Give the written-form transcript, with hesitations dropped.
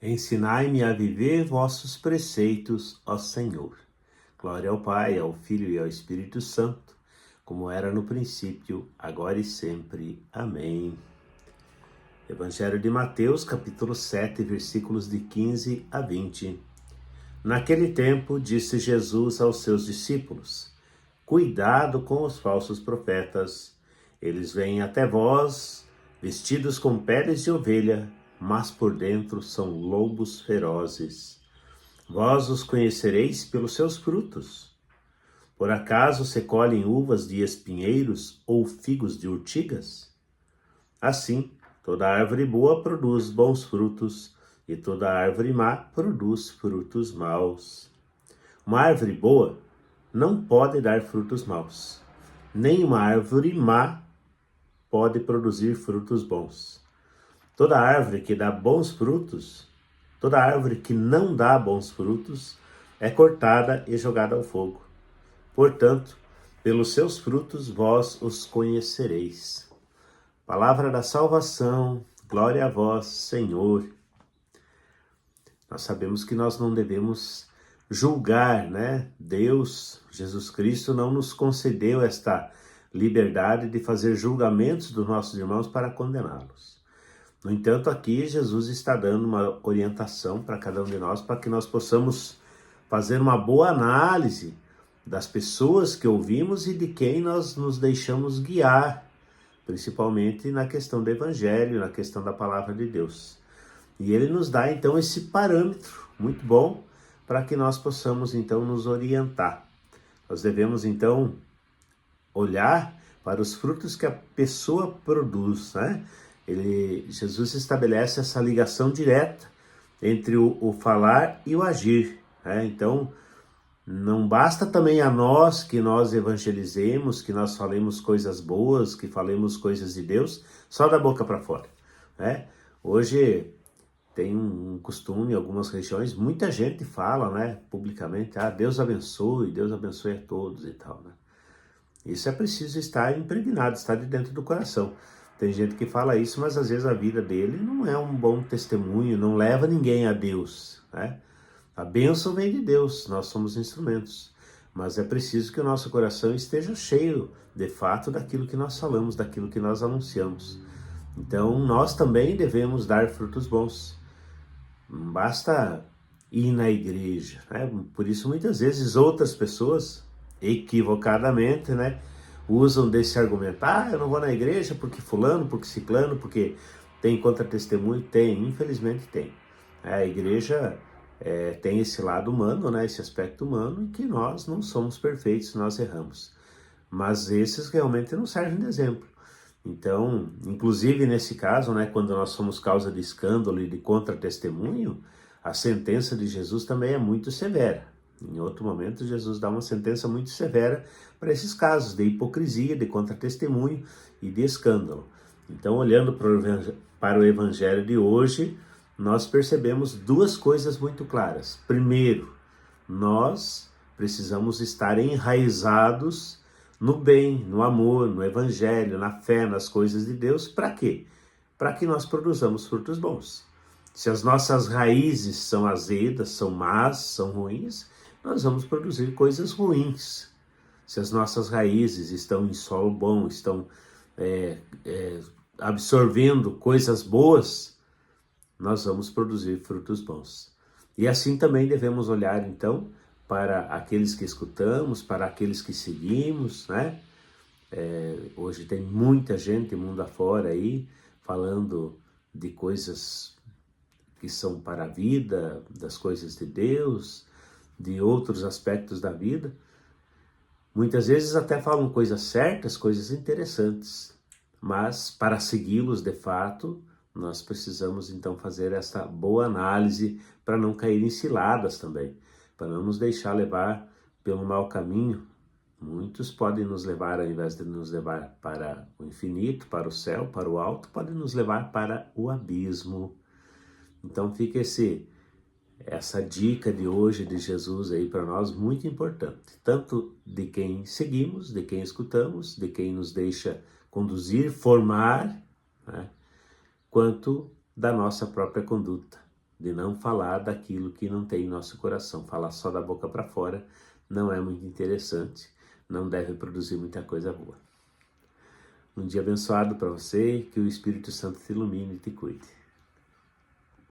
Ensinai-me a viver vossos preceitos, ó Senhor. Glória ao Pai, ao Filho e ao Espírito Santo, como era no princípio, agora e sempre. Amém. Evangelho de Mateus, capítulo 7, versículos de 15 a 20. Naquele tempo, disse Jesus aos seus discípulos: Cuidado com os falsos profetas. Eles vêm até vós, vestidos com peles de ovelha, mas por dentro são lobos ferozes. Vós os conhecereis pelos seus frutos. Por acaso se colhem uvas de espinheiros ou figos de urtigas? Assim, toda árvore boa produz bons frutos, e toda árvore má produz frutos maus. Uma árvore boa não pode dar frutos maus, nem uma árvore má pode produzir frutos bons. Toda árvore que dá bons frutos, toda árvore que não dá bons frutos, é cortada e jogada ao fogo. Portanto, pelos seus frutos vós os conhecereis. Palavra da salvação, glória a vós, Senhor. Nós sabemos que nós não devemos julgar, né? Deus, Jesus Cristo, não nos concedeu esta liberdade de fazer julgamentos dos nossos irmãos para condená-los. No entanto, aqui Jesus está dando uma orientação para cada um de nós, para que nós possamos fazer uma boa análise das pessoas que ouvimos e de quem nós nos deixamos guiar, principalmente na questão do Evangelho, na questão da Palavra de Deus. E ele nos dá, então, esse parâmetro muito bom para que nós possamos, então, nos orientar. Nós devemos, então, olhar para os frutos que a pessoa produz, né? Jesus estabelece essa ligação direta entre o falar e o agir, né? Então, não basta também a nós que nós evangelizemos, que nós falemos coisas boas, que falemos coisas de Deus, só da boca para fora, né? Hoje tem um costume em algumas regiões, muita gente fala, né, publicamente, Deus abençoe a todos e tal, né? Isso é preciso estar impregnado, estar de dentro do coração. Tem gente que fala isso, mas às vezes a vida dele não é um bom testemunho, não leva ninguém a Deus, né? A bênção vem de Deus, nós somos instrumentos. Mas é preciso que o nosso coração esteja cheio, de fato, daquilo que nós falamos, daquilo que nós anunciamos. Então, nós também devemos dar frutos bons. Não basta ir na igreja, né? Por isso, muitas vezes, outras pessoas, equivocadamente, né, usam desse argumento. Eu não vou na igreja porque fulano, porque ciclano, porque tem contra-testemunho. Tem, infelizmente tem. A igreja tem esse lado humano, né, esse aspecto humano, em que nós não somos perfeitos, nós erramos. Mas esses realmente não servem de exemplo. Então, inclusive nesse caso, né, quando nós somos causa de escândalo e de contra-testemunho, a sentença de Jesus também é muito severa. Em outro momento, Jesus dá uma sentença muito severa para esses casos de hipocrisia, de contra-testemunho e de escândalo. Então, olhando para o Evangelho de hoje, nós percebemos duas coisas muito claras. Primeiro, nós precisamos estar enraizados no bem, no amor, no Evangelho, na fé, nas coisas de Deus. Para quê? Para que nós produzamos frutos bons. Se as nossas raízes são azedas, são más, são ruins, nós vamos produzir coisas ruins. Se as nossas raízes estão em solo bom, estão absorvendo coisas boas, nós vamos produzir frutos bons. E assim também devemos olhar, então, para aqueles que escutamos, para aqueles que seguimos, né? Hoje tem muita gente mundo afora aí falando de coisas que são para a vida, das coisas de Deus, de outros aspectos da vida. Muitas vezes até falam coisas certas, coisas interessantes, mas para segui-los de fato, nós precisamos então fazer essa boa análise para não cair em ciladas também, para não nos deixar levar pelo mau caminho. Muitos podem nos levar, ao invés de nos levar para o infinito, para o céu, para o alto, podem nos levar para o abismo. Então fica essa dica de hoje de Jesus aí para nós muito importante, tanto de quem seguimos, de quem escutamos, de quem nos deixa conduzir, formar, né, quanto da nossa própria conduta. de não falar daquilo que não tem em nosso coração. Falar só da boca para fora não é muito interessante, não deve produzir muita coisa boa. Um dia abençoado para você, que o Espírito Santo te ilumine e te cuide.